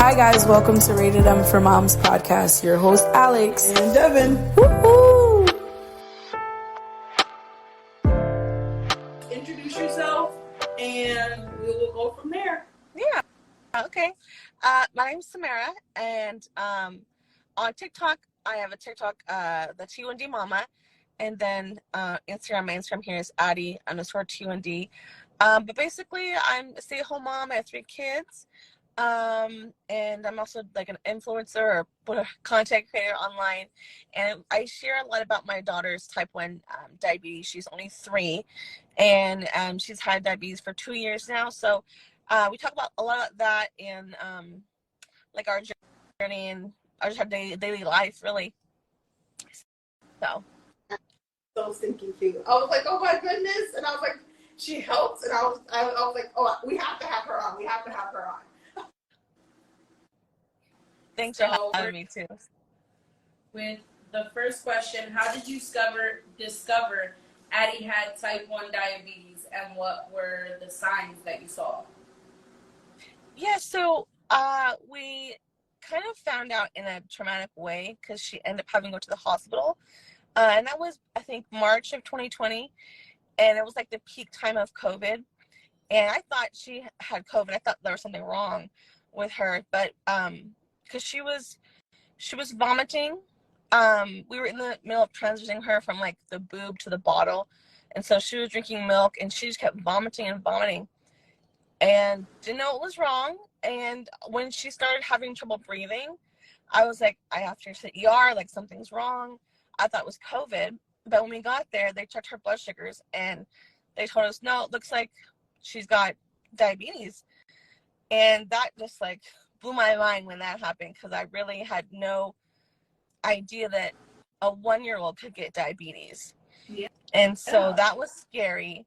Hi guys, welcome to Rated M for Moms podcast. Your host Alex and Devin. Woo-hoo! Introduce yourself, and we will go from there. Yeah. Okay. My name's Samara, and on TikTok, I have a TikTok, the T1D Mama, and then Instagram. My Instagram here is Addie _T1D. But basically, I'm a stay-at-home mom. I have 3 kids. And I'm also like an influencer or content creator online, and I share a lot about my daughter's type 1 diabetes. She's only 3, and she's had diabetes for 2 years now. So we talk about a lot of that in like our journey and our just daily life, really. So Stinking cute. I was like, oh my goodness, and I was like, she helps, and I was like, oh, we have to have her on. We have to have her on. thanks for having me too. With the first question, how did you discover Addie had type 1 diabetes, and what were the signs that you saw? Yeah, so we kind of found out in a traumatic way because she ended up having to go to the hospital. And that was, I think, March of 2020. And it was like the peak time of COVID. And I thought she had COVID. I thought there was something wrong with her. But because she was vomiting. We were in the middle of transitioning her from like the boob to the bottle. And so she was drinking milk and she just kept vomiting and vomiting. And didn't know what was wrong. And when she started having trouble breathing, I was like, I have to take her to the ER, like something's wrong. I thought it was COVID. But when we got there, they checked her blood sugars and they told us, no, it looks like she's got diabetes. And that just like blew my mind when that happened, because I really had no idea that a 1-year-old could get diabetes. Yeah. And so that was scary.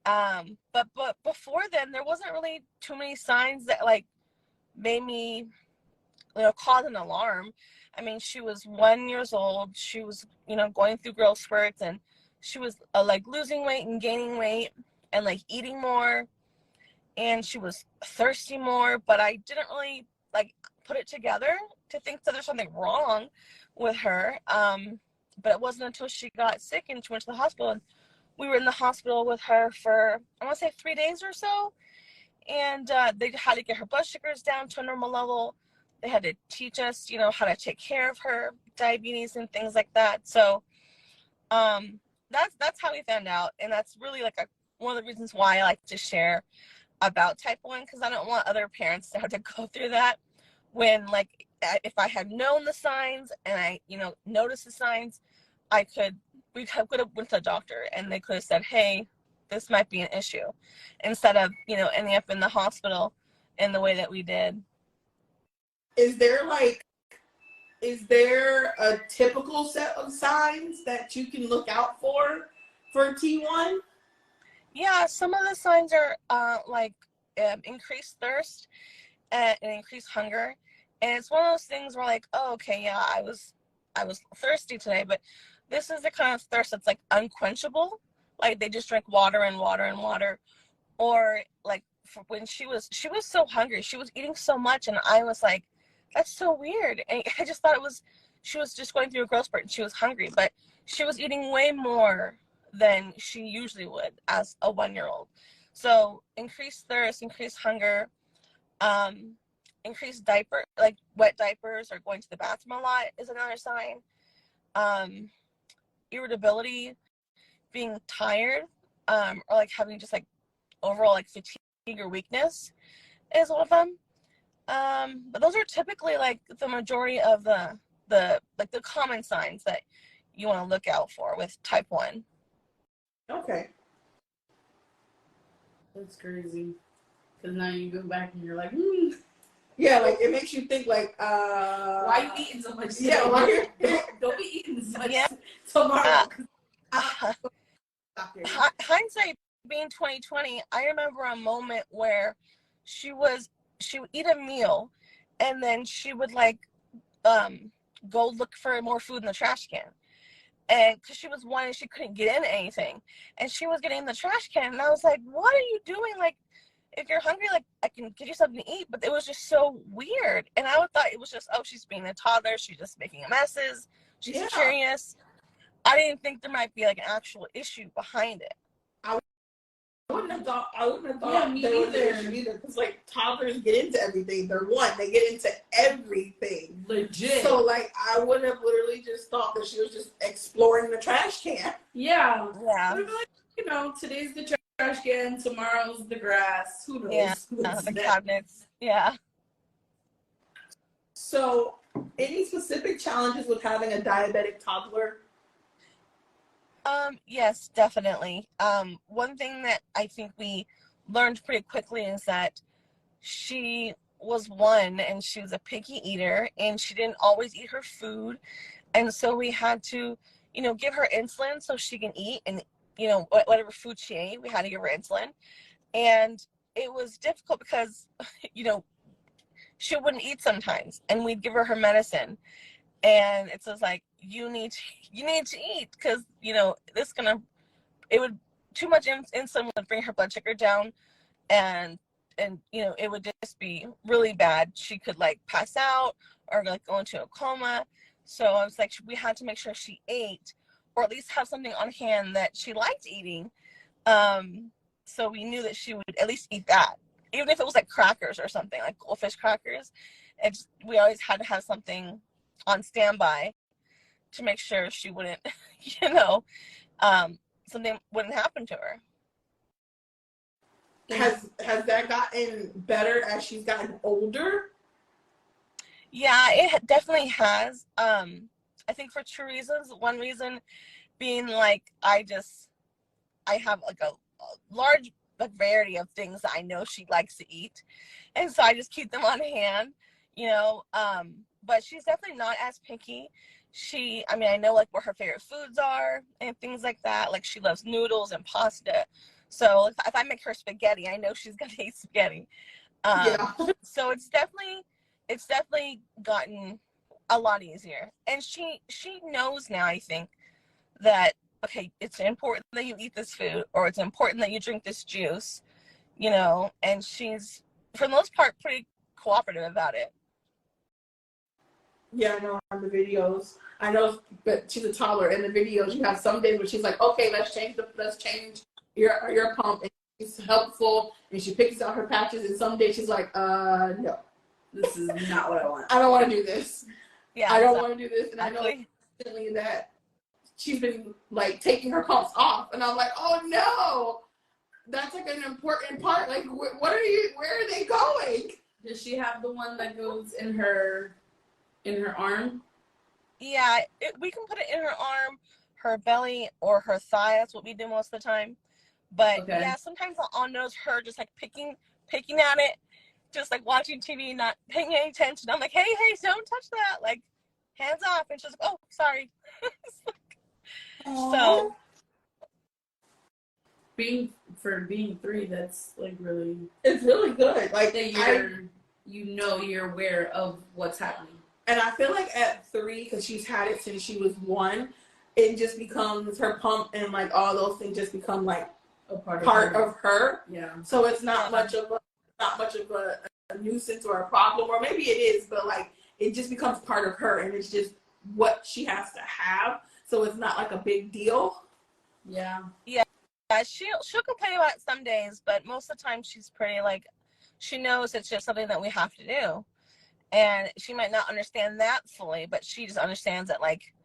But before then, there wasn't really too many signs that like made me, cause an alarm. I mean, she was 1 year old. She was, going through growth spurts, and she was like losing weight and gaining weight and like eating more, and she was thirsty more. But I didn't really like put it together to think that there's something wrong with her. But it wasn't until she got sick and she went to the hospital, and we were in the hospital with her for, I want to say 3 days or so. And they had to get her blood sugars down to a normal level. They had to teach us, how to take care of her diabetes and things like that. So that's how we found out. And that's really like one of the reasons why I like to share about type 1, because I don't want other parents to have to go through that. When like, if I had known the signs and I, noticed the signs, we could have went to the doctor and they could have said, hey, this might be an issue, instead of, ending up in the hospital in the way that we did. Is there a typical set of signs that you can look out for T1? Yeah, some of the signs are like increased thirst and increased hunger. And it's one of those things where like, oh, okay, yeah, I was thirsty today, but this is the kind of thirst that's like unquenchable. Like they just drink water and water and water. Or like when she was so hungry, she was eating so much, and I was like, that's so weird. And I just thought she was just going through a growth spurt and she was hungry, but she was eating way more than she usually would as a 1-year-old. So increased thirst, increased hunger, increased diaper, like wet diapers or going to the bathroom a lot is another sign. Irritability, being tired, or like having just like overall like fatigue or weakness is one of them. But those are typically like the majority of the common signs that you want to look out for with type 1. Okay. That's crazy. Because now you go back and you're like, Yeah, like it makes you think like, why are you eating so much today? Yeah, why don't be eating so much tomorrow. Hindsight being 2020, I remember a moment where she would eat a meal and then she would like go look for more food in the trash can. And because she was 1 and she couldn't get in anything, and she was getting in the trash can, and I was like, what are you doing? Like, if you're hungry, like, I can get you something to eat. But it was just so weird. And I thought it was just, oh, she's being a toddler. She's just making messes. She's curious. I didn't think there might be like an actual issue behind it. I wouldn't have thought there was an issue either, because like toddlers get into everything. They're one. They get into everything. Legit. So like I would have literally just thought that she was just exploring the trash can. Yeah. Yeah. You know, today's the trash can, tomorrow's the grass. Who knows? Yeah. The cabinets. Yeah. So, any specific challenges with having a diabetic toddler? Yes, definitely. One thing that I think we learned pretty quickly is that she was one and she was a picky eater and she didn't always eat her food. And so we had to, you know, give her insulin so she can eat, and, you know, whatever food she ate, we had to give her insulin. And it was difficult because, you know, she wouldn't eat sometimes and we'd give her medicine. And it's just like, you need to eat, because, you know, too much insulin would bring her blood sugar down, and you know, it would just be really bad. She could like pass out or like go into a coma. So I was like, we had to make sure she ate, or at least have something on hand that she liked eating. So we knew that she would at least eat that, even if it was like crackers or something, like goldfish crackers. We always had to have something on standby to make sure she wouldn't, you know, something wouldn't happen to her. Has that gotten better as she's gotten older? Yeah, it definitely has. I think for two reasons. One reason being like I have like a large variety of things that I know she likes to eat, and so I just keep them on hand, you know. But she's definitely not as picky. I know like what her favorite foods are and things like that. Like she loves noodles and pasta. So if I make her spaghetti, I know she's gonna eat spaghetti. So it's definitely gotten a lot easier. And she knows now, I think, that, okay, it's important that you eat this food, or it's important that you drink this juice, you know, and she's, for the most part, pretty cooperative about it. Yeah, I know on the videos. I know, but she's a toddler. In the videos, you have some days where she's like, "Okay, let's change your pump," and she's helpful, and she picks out her patches. And some days she's like, no, this is not what I want. I don't want to do this. Yeah, I don't want to do this." And I know recently that she's been like taking her pumps off, and I'm like, "Oh no, that's like an important part. Like, where are they going?" Does she have the one that goes in her arm? Yeah, we can put it in her arm, her belly, or her thigh. That's what we do most of the time. But yeah, sometimes I'll notice her just like picking at it, just like watching TV, not paying any attention. I'm like, hey, don't touch that. Like, hands off. And she's like, oh, sorry. So being 3, that's like really, it's really good. Like that you're aware of what's happening. And I feel like at 3, because she's had it since she was 1, it just becomes her pump, and like all those things just become like a part of her. Yeah. So it's not much of a nuisance or a problem, or maybe it is, but like it just becomes part of her, and it's just what she has to have. So it's not like a big deal. Yeah. Yeah. She'll complain about it some days, but most of the time she's pretty like, she knows it's just something that we have to do. And she might not understand that fully, but she just understands that, like,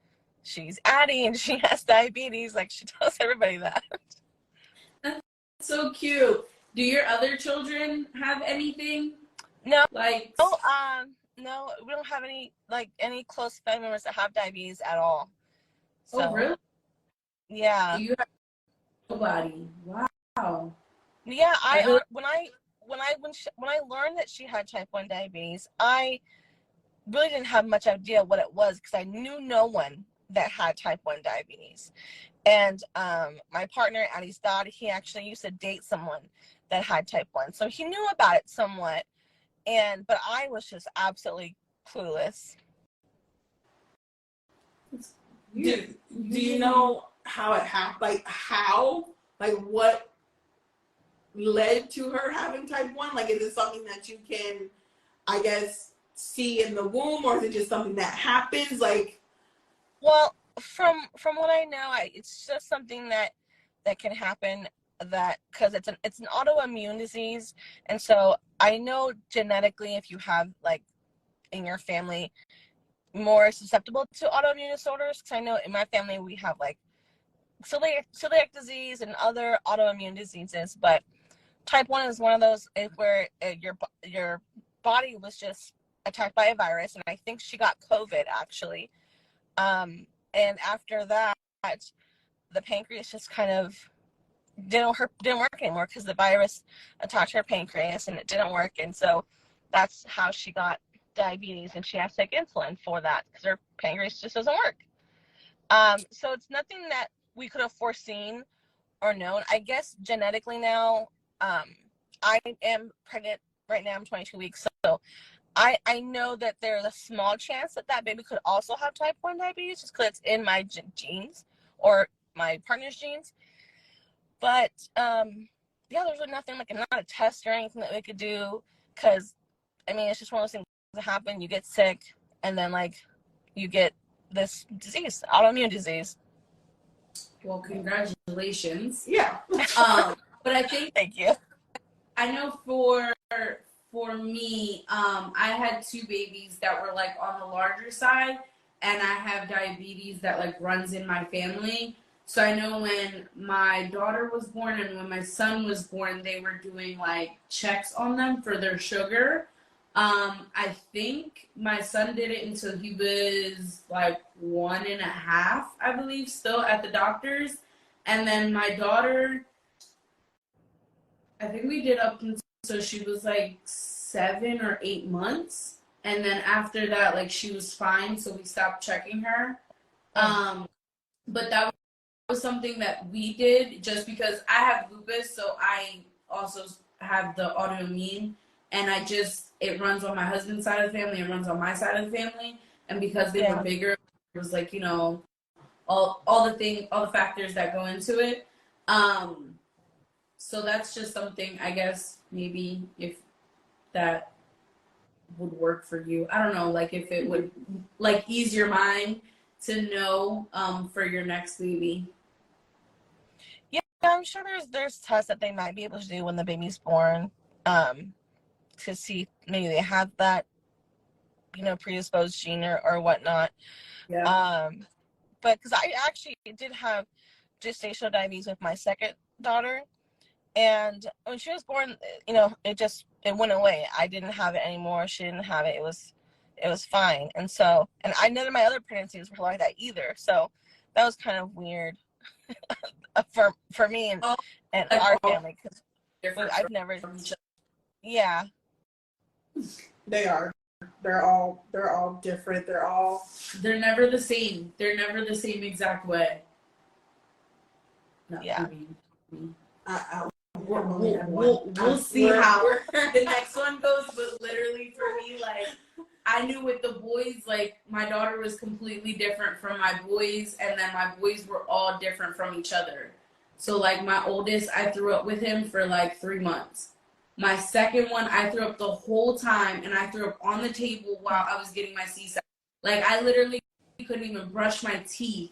she's Addie and she has diabetes. Like, she tells everybody that. That's so cute. Do your other children have anything? No. Like, no, we don't have any close family members that have diabetes at all. So, oh, really? Yeah. Do you have nobody? Wow. Yeah, when I learned that she had type 1 diabetes, I really didn't have much idea what it was, because I knew no one that had type 1 diabetes. And my partner, Addie's dad, he actually used to date someone that had type 1. So he knew about it somewhat, but I was just absolutely clueless. Do you know how it happened? Like what led to her having type 1? Like, is it something that you can, I guess, see in the womb, or is it just something that happens? Like, Well, from what I know, it's just something that can happen, that because it's an autoimmune disease. And so I know genetically, if you have like in your family more susceptible to autoimmune disorders, because I know in my family we have like celiac disease and other autoimmune diseases, but type 1 is one of those where your body was just attacked by a virus, and I think she got COVID actually. And after that, the pancreas just kind of didn't work anymore, because the virus attacked her pancreas and it didn't work. And so that's how she got diabetes, and she has to take insulin for that because her pancreas just doesn't work. So it's nothing that we could have foreseen or known. I guess genetically now, I am pregnant right now. I'm 22 weeks. So I know that there's a small chance that baby could also have type 1 diabetes, just because it's in my genes or my partner's genes. But yeah, there's really nothing, like not a test or anything that we could do, because I mean, it's just one of those things that happen. You get sick, and then like you get this disease, autoimmune disease. Well, congratulations. yeah. But I think, Thank you. I know for me, I had 2 babies that were like on the larger side, and I have diabetes that like runs in my family. So I know when my daughter was born and when my son was born, they were doing like checks on them for their sugar. I think my son did it until he was like 1.5, I believe, still at the doctor's. And then my daughter, I think we did up until she was like 7 or 8 months. And then after that, like she was fine, so we stopped checking her. But that was something that we did just because I have lupus, so I also have the autoimmune, and it runs on my husband's side of the family, it runs on my side of the family, and because they were bigger, it was like, all the factors that go into it. So that's just something, I guess, maybe if that would work for you. I don't know, like if it would like ease your mind to know for your next baby. Yeah, I'm sure there's tests that they might be able to do when the baby's born, to see maybe they have that, predisposed gene or whatnot. Yeah. But because I actually did have gestational diabetes with my second daughter, and when she was born, it went away. I didn't have it anymore. She didn't have it. It was fine. And so, and I none of my other pregnancies were like that either. So that was kind of weird for me and our family, because I've never. Yeah. They are. They're all different. They're never the same. They're never the same exact way. No, Yeah. We'll see how the next one goes, but literally for me, like, I knew with the boys, like, my daughter was completely different from my boys, and then my boys were all different from each other. So, like, my oldest, I threw up with him for, like, 3 months. My second one, I threw up the whole time, and I threw up on the table while I was getting my C-section. Like, I literally couldn't even brush my teeth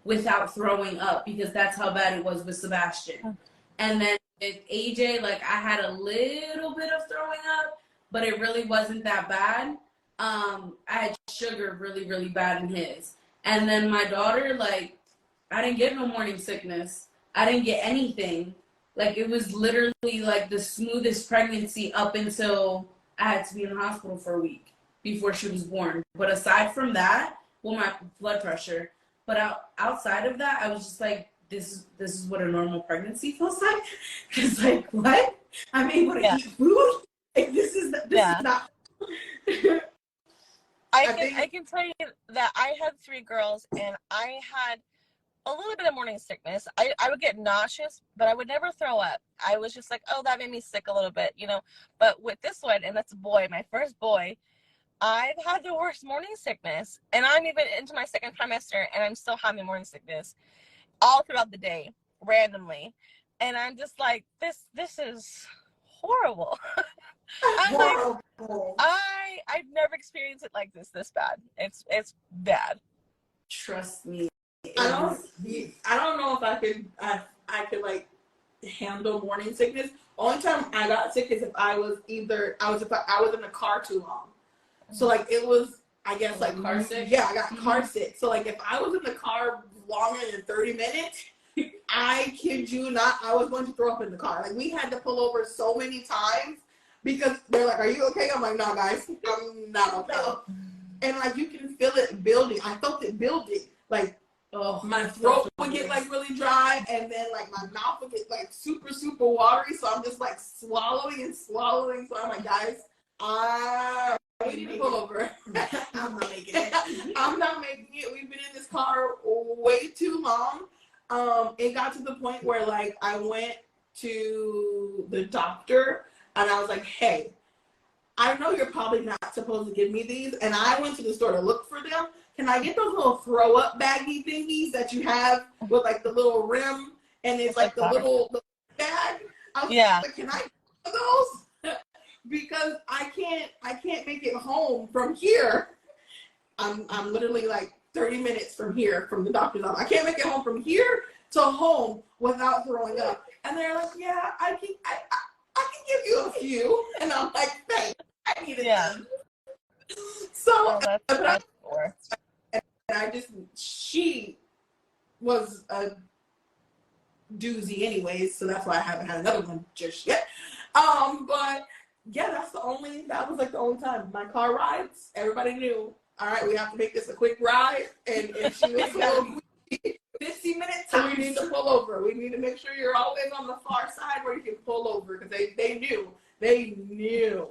without throwing up, because that's how bad it was with Sebastian. And then with AJ, like, I had a little bit of throwing up, but it really wasn't that bad. I had sugar really, really bad in his. And then my daughter, like, I didn't get no morning sickness. I didn't get anything. Like, it was literally, like, the smoothest pregnancy up until I had to be in the hospital for a week before she was born. But aside from that, well, my blood pressure. But outside of that, I was just like, this is what a normal pregnancy feels like. Because, like, what? I'm able to eat food? Like, this is not. I can tell you that I had 3 girls, and I had a little bit of morning sickness. I would get nauseous, but I would never throw up. I was just like, oh, that made me sick a little bit, But with this one, and that's a boy, my first boy, I've had the worst morning sickness, and I'm even into my second trimester, and I'm still having morning sickness all throughout the day, randomly. And I'm just like, this is horrible. I'm like, Horrible. I've never experienced it like this bad. It's bad. Trust me. I don't know if I could like handle morning sickness. Only time I got sick is if I was in the car too long. So like it was, I guess, like car sick. Yeah, I got car sick. So like if I was in the car longer than 30 minutes, I kid you not, I was going to throw up in the car. Like we had to pull over so many times because they're like, "Are you okay?" I'm like, "No, guys, I'm not okay." And like you can feel it building. I felt it building. Like my throat would get like really dry, and then like my mouth would get like super watery. So I'm just like swallowing and swallowing. So I'm like, "Guys, we need to pull over." I'm not making it. I'm not making it. We've been in this car way too long. It got to the point where like I went to the doctor and I was like, "Hey, I know you're probably not supposed to give me these," and I went to the store to look for them. Can I get those little throw up baggy thingies that you have with like the little rim and it's like the little bag? I was like, "Can I get those?" Because I can't make it home from here. I'm literally like 30 minutes from here, from the doctor's office. I can't make it home from here to home without throwing up. And they're like, "Yeah, I can give you a few." And I'm like, "Thanks, I needed them." So, she was a doozy anyways, so that's why I haven't had another one just yet. But yeah, that was like the only time. My car rides, everybody knew, all right, we have to make this a quick ride. And if she was a little 15-minute time, we need to pull over. We need to make sure you're always on the far side where you can pull over, because they knew.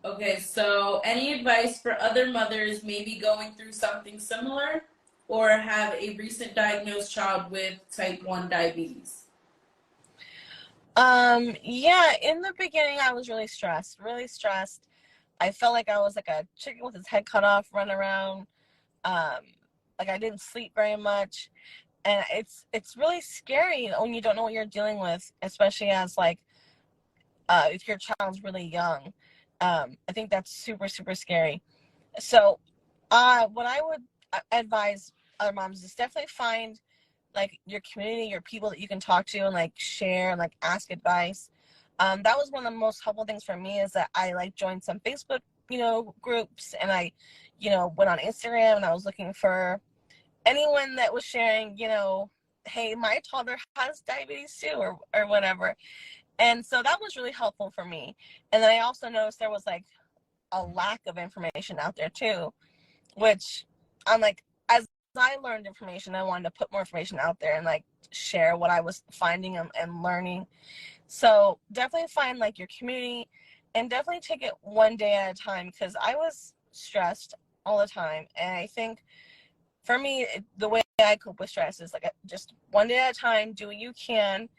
Okay, so any advice for other mothers maybe going through something similar or have a recent diagnosed child with type 1 diabetes? Yeah, in the beginning I was really stressed. I felt like I was like a chicken with its head cut off, run around. Like I didn't sleep very much. And it's really scary when you don't know what you're dealing with, especially as like if your child's really young. I think that's super scary. So what I would advise other moms is definitely find like your community, your people that you can talk to and like share and like ask advice. That was one of the most helpful things for me, is that I like joined some Facebook, groups, and I, went on Instagram and I was looking for anyone that was sharing, hey, my toddler has diabetes too, or whatever. And so that was really helpful for me. And then I also noticed there was like a lack of information out there too, which I'm like, as I learned information, I wanted to put more information out there and like share what I was finding and learning. So definitely find like your community and definitely take it one day at a time, because I was stressed all the time. And I think for me, the way I cope with stress is like just one day at a time, do what you can,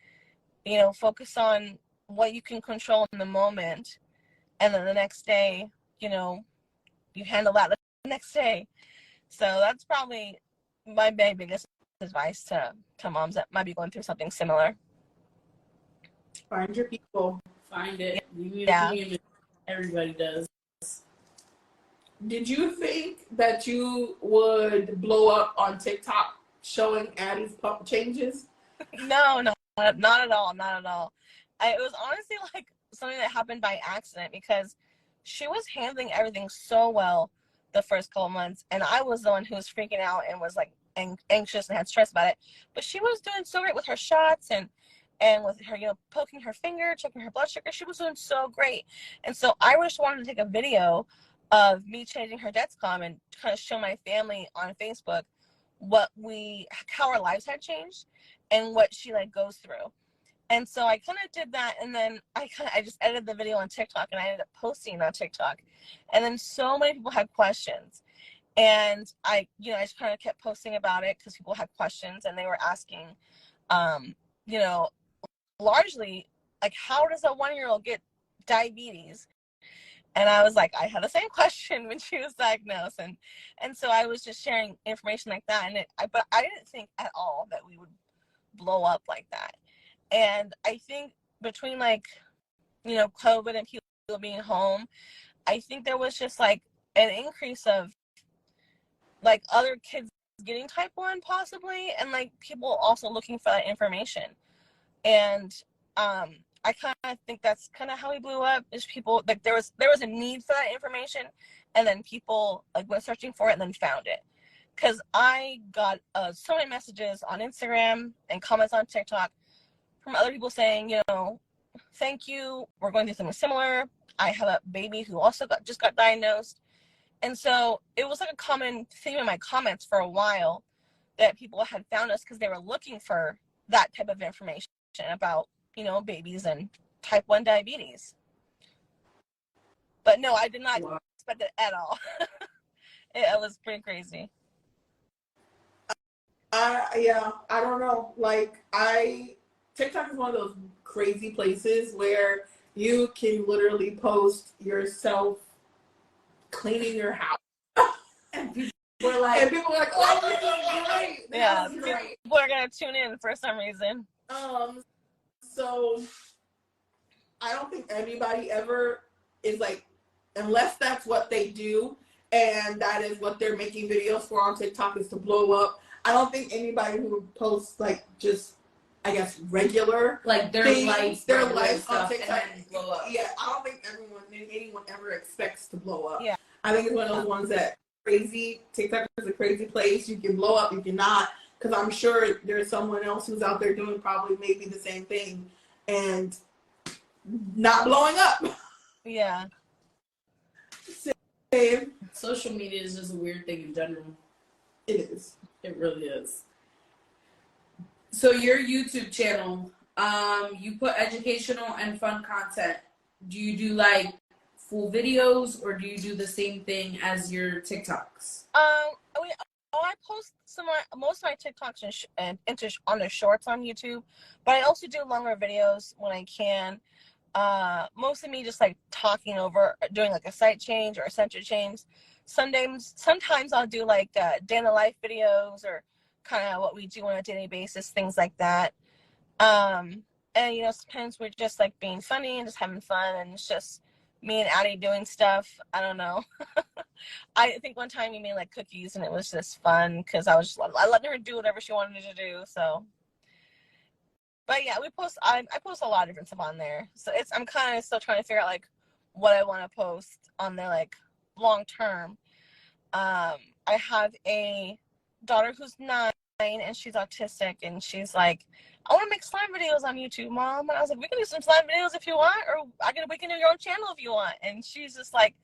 focus on what you can control in the moment. And then the next day, you handle that the next day. So that's probably my biggest advice to moms that might be going through something similar. Find your people. Find it. You need a community. Everybody does. Did you think that you would blow up on TikTok showing Addie's pump changes? No, not at all. It was honestly like something that happened by accident, because she was handling everything so well the first couple months, and I was the one who was freaking out and was like anxious and had stress about it. But she was doing so great with her shots and with her, poking her finger, checking her blood sugar. She was doing so great. And so I just wanted to take a video of me changing her Dexcom and kind of show my family on Facebook how our lives had changed and what she like goes through. And so I kind of did that, and then I just edited the video on TikTok, and I ended up posting on TikTok. And then so many people had questions, and I just kind of kept posting about it because people had questions, and they were asking, largely like, how does a 1-year-old get diabetes? And I was like, I had the same question when she was diagnosed, and so I was just sharing information like that, but I didn't think at all that we would blow up like that. And I think between like, you know, COVID and people being home, I think there was just like an increase of like other kids getting type 1 possibly, and like people also looking for that information. And I kind of think that's kind of how we blew up, is people like there was a need for that information, and then people like went searching for it and then found it. Because I got so many messages on Instagram and comments on TikTok from other people saying, you know, thank you, we're going through something similar. I have a baby who also just got diagnosed. And so it was like a common theme in my comments for a while that people had found us because they were looking for that type of information about, you know, babies and type 1 diabetes. But no, I did not expect it at all. It was pretty crazy. Yeah, I don't know. Like, TikTok is one of those crazy places where you can literally post yourself cleaning your house. And people are like, oh, this is great. Yeah, this is great. People are going to tune in for some reason. So I don't think anybody ever is like, unless that's what they do and that is what they're making videos for on TikTok, is to blow up. I don't think anybody who posts like just, I guess, regular like their life on TikTok and blow up. Yeah, I don't think anyone ever expects to blow up. Yeah, I think it's one of those ones that crazy. TikTok is a crazy place. You can blow up, you cannot. Because I'm sure there's someone else who's out there doing probably maybe the same thing and not blowing up. Yeah. Same. Social media is just a weird thing in general. It is. It really is. So your YouTube channel, you put educational and fun content. Do you do like full videos, or do you do the same thing as your TikToks? I post most of my TikToks and on the shorts on YouTube, but I also do longer videos when I can. Mostly me just like talking over, doing like a site change or a center change. Sometimes I'll do like day in the life videos, or kind of what we do on a daily basis, things like that. And you know, sometimes we're just like being funny and just having fun, and it's just me and Addie doing stuff. I don't know. I think one time we made like cookies, and it was just fun because I letting her do whatever she wanted to do. So, but yeah, I post a lot of different stuff on there. So I'm kind of still trying to figure out like what I want to post on there, like long term. I have a daughter who's 9 and she's autistic, and she's like, I want to make slime videos on YouTube, Mom. And I was like, we can do some slime videos if you want, or we can do your own channel if you want. And she's just like,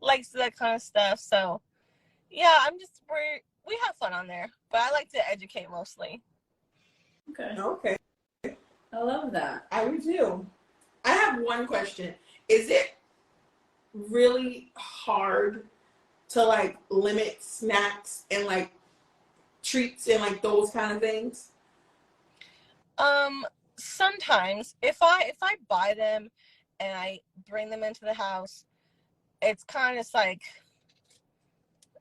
likes that kind of stuff. So yeah, we have fun on there, but I like to educate mostly. Okay. I love that. I do too. I have one question. Is it really hard to like limit snacks and like treats and like those kind of things? Sometimes if I buy them and I bring them into the house, it's kind of just like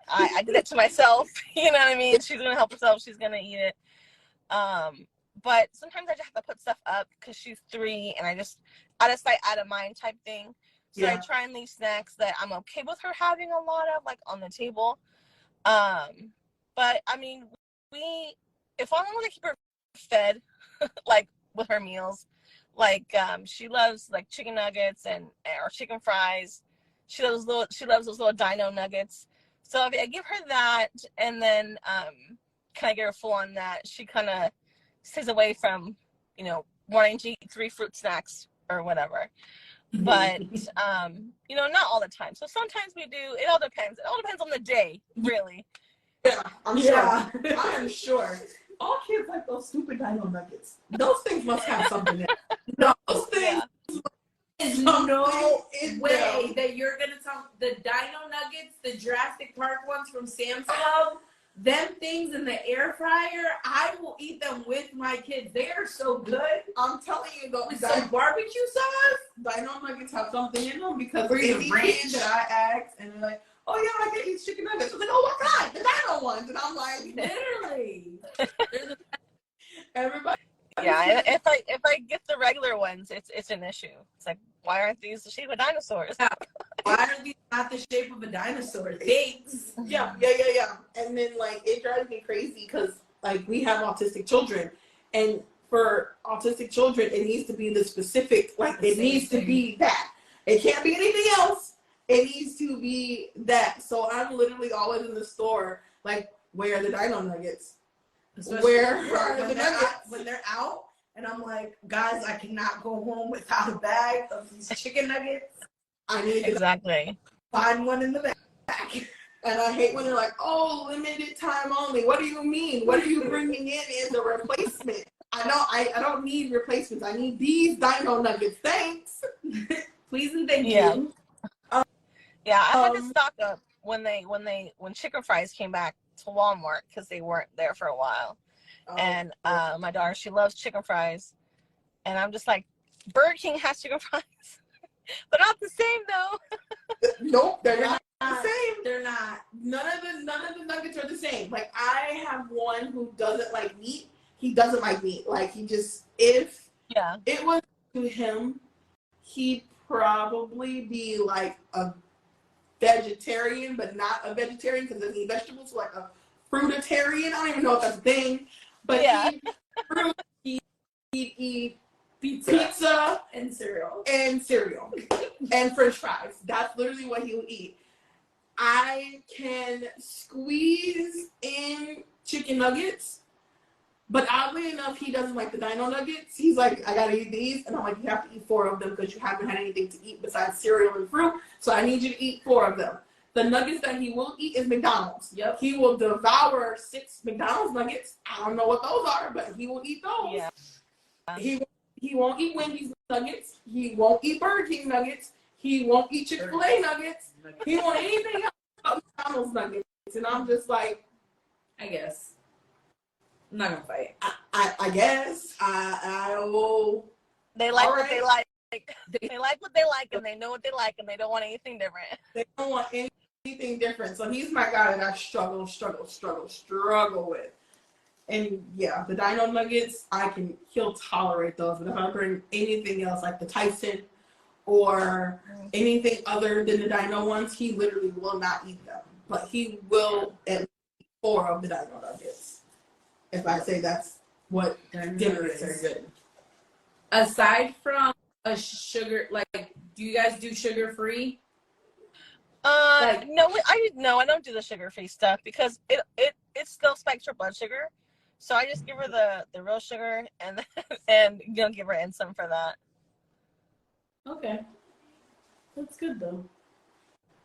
I did it to myself. You know what I mean? She's gonna help herself. She's gonna eat it. But sometimes I just have to put stuff up because she's 3, and I just like out of mind type thing. So I try and leave snacks that I'm okay with her having a lot of, like, on the table. But I mean, if I want to keep her fed, like with her meals, like she loves like chicken nuggets or chicken fries. She loves those little dino nuggets. So if I give her that, and then kind of get her full on that, she kind of stays away from, you know, wanting to eat 3 fruit snacks or whatever. But you know, not all the time. So sometimes we do. It all depends. It all depends on the day, really. Yeah, I'm sure. I am sure. All kids like those stupid dino nuggets. Those things must have something in it. Those things. There's no way that you're gonna tell the dino nuggets, the Jurassic Park ones from Sam's Club, them things in the air fryer. I will eat them with my kids. They are so good. I'm telling you, though, with some barbecue sauce, dino nuggets have something in them, because any kid that I ask, and they're like, oh yeah, I can eat chicken nuggets. I was like, oh my God, the dino ones. And I'm like, literally. Everybody Yeah, and if I get the regular ones, it's an issue. It's like, why aren't these the shape of dinosaurs? Yeah. Why are these not the shape of a dinosaur? Thanks. Yeah. And then like it drives me crazy because like we have autistic children, and for autistic children it needs to be the specific, like it needs to be that. It can't be anything else. It needs to be that. So I'm literally always in the store like, where are the dino nuggets? Where are the nuggets? When they're out, and I'm like, guys, I cannot go home without a bag of these chicken nuggets. I need to Exactly. Find one in the back. And I hate when they're like, oh, limited time only. What do you mean? What are you bringing in as a replacement? I don't need replacements. I need these dino nuggets. Thanks. Please and thank you. Yeah, I had to stock up when chicken fries came back to Walmart because they weren't there for a while. And my daughter, she loves chicken fries. And I'm just like, Burger King has chicken fries. But not the same though. Nope, they're not the same. They're not. None of the nuggets are the same. Like I have one who doesn't like meat. He doesn't like meat. Like he just, if it was to him, he'd probably be like a vegetarian, but not a vegetarian because doesn't eat vegetables. So like a fruitarian. I don't even know if that's a thing. But he'd eat pizza and cereal and French fries. That's literally what he would eat. I can squeeze in chicken nuggets, but oddly enough, he doesn't like the dino nuggets. He's like, I gotta eat these, and I'm like, you have to eat 4 of them because you haven't had anything to eat besides cereal and fruit. So I need you to eat 4 of them. The nuggets that he will eat is McDonald's. Yep. He will devour 6 McDonald's nuggets. I don't know what those are, but he will eat those. Yeah. He won't eat Wendy's nuggets. He won't eat Burger King nuggets. He won't eat Chick-fil-A nuggets. He won't eat anything else but McDonald's nuggets. And I'm just like, I guess. I'm not gonna fight. I guess. I will. They like what they like. They like what they like, and they know what they like, and they don't want anything different. They don't want anything different. So he's my guy that I struggle with. And yeah, the dino nuggets, he'll tolerate those. But if I bring anything else, like the Tyson or anything other than the dino ones, he literally will not eat them. But he will at least eat 4 of the dino nuggets. If I say that's what dinner is. Are good. Aside from a sugar, like, do you guys do sugar-free? No, I don't do the sugar-free stuff because it still spikes her blood sugar. So I just give her the real sugar and give her insulin for that. Okay. That's good though.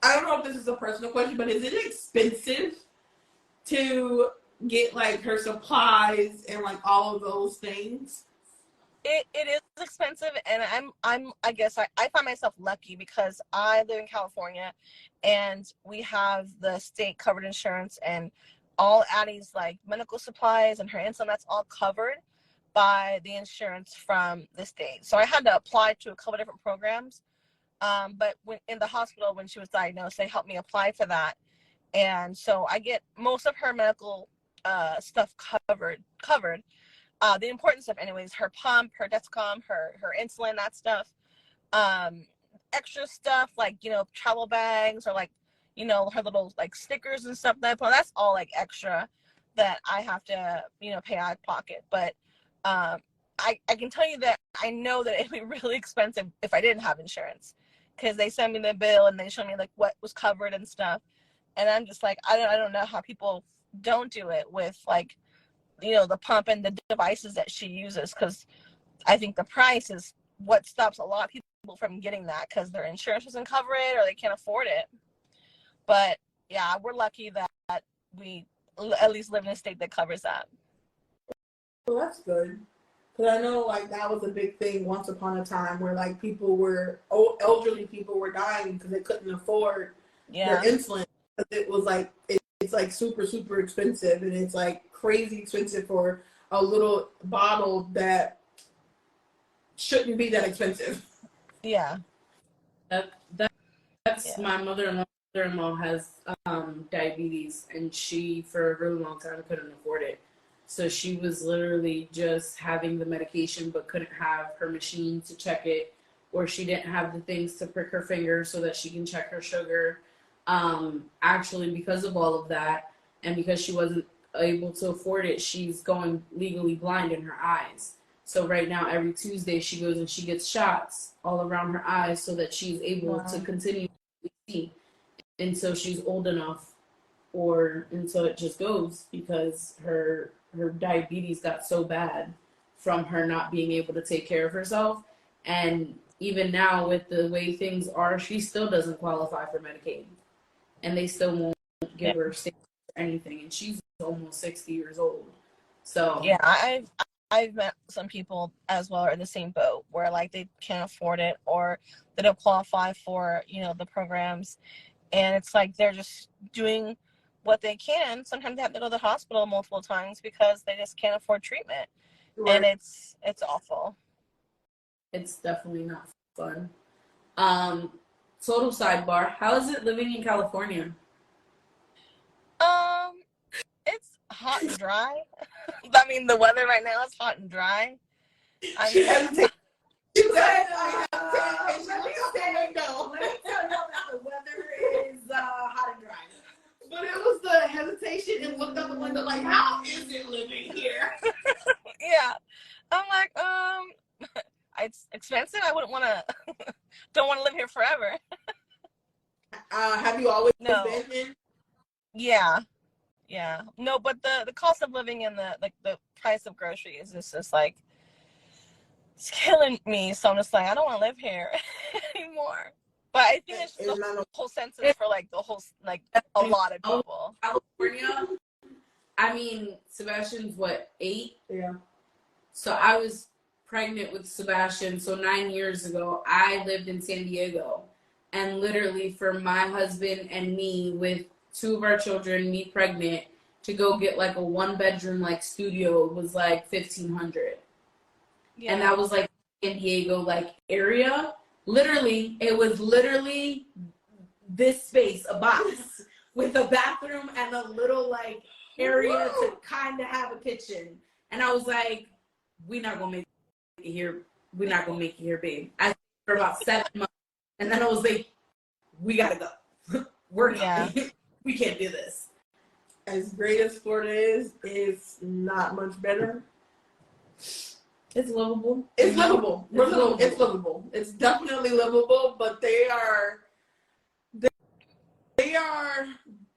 I don't know if this is a personal question, but is it expensive to get like her supplies and like all of those things? It is expensive, and I guess I find myself lucky because I live in California and we have the state covered insurance, and all Addie's like medical supplies and her insulin, that's all covered by the insurance from the state. So I had to apply to a couple different programs. But when in the hospital, when she was diagnosed, they helped me apply for that. And so I get most of her medical stuff covered. The important stuff anyways, her pump, her Dexcom, her insulin, that stuff. Extra stuff like, travel bags or like, her little like stickers and stuff that's all like extra that I have to, pay out of pocket. But I can tell you that I know that it'd be really expensive if I didn't have insurance, because they send me the bill and they show me like what was covered and stuff. And I'm just like, I don't know how people don't do it with like, the pump and the devices that she uses, because I think the price is what stops a lot of people from getting that, because their insurance doesn't cover it or they can't afford it. But yeah, we're lucky that we at least live in a state that covers that. Well, that's good. Because I know like that was a big thing once upon a time where like elderly people were dying because they couldn't afford their insulin. It was like, it's like super, super expensive, and it's like crazy expensive for a little bottle that shouldn't be that expensive. Yeah. That's my mother-in-law has diabetes, and she for a really long time couldn't afford it. So she was literally just having the medication but couldn't have her machine to check it, or she didn't have the things to prick her finger so that she can check her sugar. Actually, because of all of that, and because she wasn't able to afford it, she's going legally blind in her eyes. So right now, every Tuesday, she goes and she gets shots all around her eyes so that she's able to continue to see until she's old enough, or until it just goes, because her diabetes got so bad from her not being able to take care of herself. And even now, with the way things are, she still doesn't qualify for Medicaid, and they still won't give her anything, and she's almost 60 years old. So yeah, I've met some people as well are in the same boat where like they can't afford it, or they don't qualify for, you know, the programs, and it's like they're just doing what they can. Sometimes they have to go to the hospital multiple times because they just can't afford treatment. Right. And it's awful. It's definitely not fun. Total sidebar, how is it living in California? It's hot and dry. I mean, the weather right now is hot and dry. I mean, let me tell you that the weather is hot and dry. But it was the hesitation and looked out the window like, how is it living here? Yeah. I'm like, it's expensive. I wouldn't want to, don't want to live here forever. Have you always been in? Yeah. Yeah. No, but the cost of living and the price of groceries is just like, it's killing me. So I'm just like, I don't want to live here anymore. But I think it's just the whole census for like the whole, like a lot of people. California, I mean, Sebastian's what, 8? Yeah. So I was pregnant with Sebastian. So 9 years ago, I lived in San Diego, and literally for my husband and me with 2 of our children, me pregnant, to go get like a 1-bedroom like studio was like $1,500. Yeah. And that was like San Diego like area. Literally, it was literally this space, a box with a bathroom and a little like area to kind of have a kitchen. And I was like, we're not gonna make it here. We're not gonna make it here, babe. I for about 7 months, and then I was like, we gotta go. We're not. We can't do this. As great as Florida is, it's not much better. It's livable. It's livable. It's livable. It's definitely livable, but they are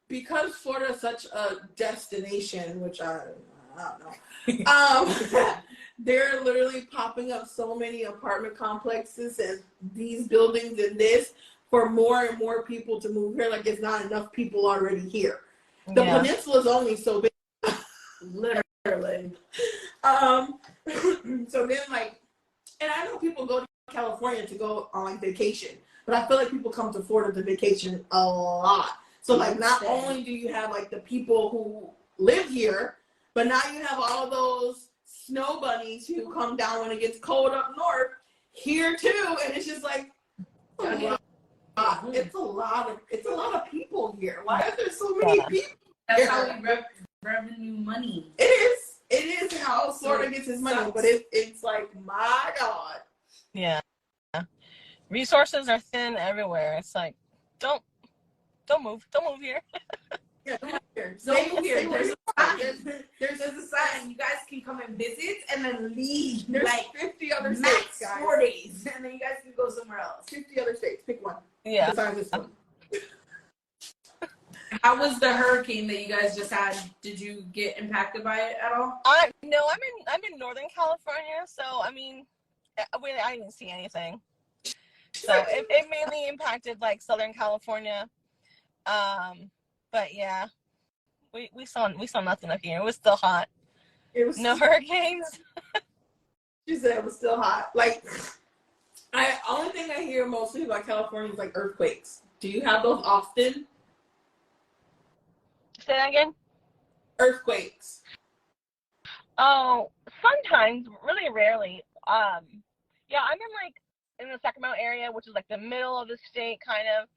because Florida is such a destination, which I don't know. They're literally popping up so many apartment complexes and these buildings and this for more and more people to move here. Like, it's not enough people already here. The peninsula is only so big. Literally. So then, like, and I know people go to California to go on like vacation, but I feel like people come to Florida to vacation a lot. So like, not only do you have like the people who live here, but now you have all of those snow bunnies who come down when it gets cold up north here too, and it's just like it's a lot of people here. Why are there so many people? That's how we revenue money. It is how Florida gets its money, but it's like, my God. Yeah. Resources are thin everywhere. It's like, don't move here. Yeah, don't move here. Don't move here. There's a sign. You guys can come and visit and then leave. There's like 50 other max states, guys. 4 days, and then you guys can go somewhere else. 50 other states. Pick one. Yeah. Besides this one. How was the hurricane that you guys just had? Did you get impacted by it at all? No, I'm in Northern California, so I mean, I didn't see anything. So it mainly impacted like Southern California, but yeah, we saw nothing up here. It was still hot. It was no hurricanes. She said it was still hot. Like, only thing I hear mostly about California is like earthquakes. Do you have those often? Say that again? Earthquakes. Oh, sometimes, really rarely. Yeah, I'm in the Sacramento area, which is like the middle of the state, kind of,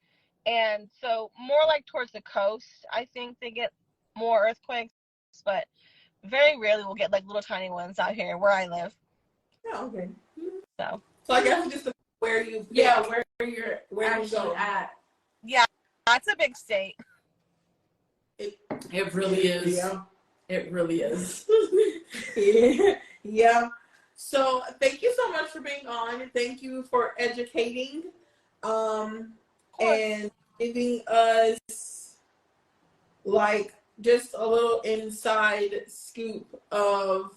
and so more like towards the coast. I think they get more earthquakes, but very rarely we'll get like little tiny ones out here where I live. Yeah, okay. So I guess it's just where you where you go at. yeah, that's a big state. It really is. Yeah. It really is. Yeah. So thank you so much for being on, and thank you for educating, and giving us like just a little inside scoop of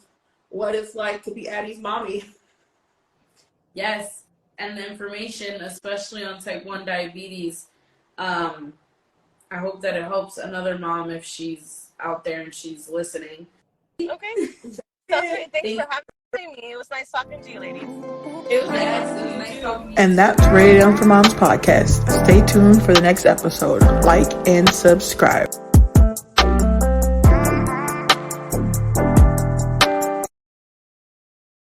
what it's like to be Addie's mommy. Yes, and the information, especially on type 1 diabetes, I hope that it helps another mom if she's out there and she's listening. Okay. Sounds great. Thanks for having me. It was nice talking to you, ladies. It was Nice talking to you. And that's Rated M for Moms podcast. Stay tuned for the next episode. Like and subscribe.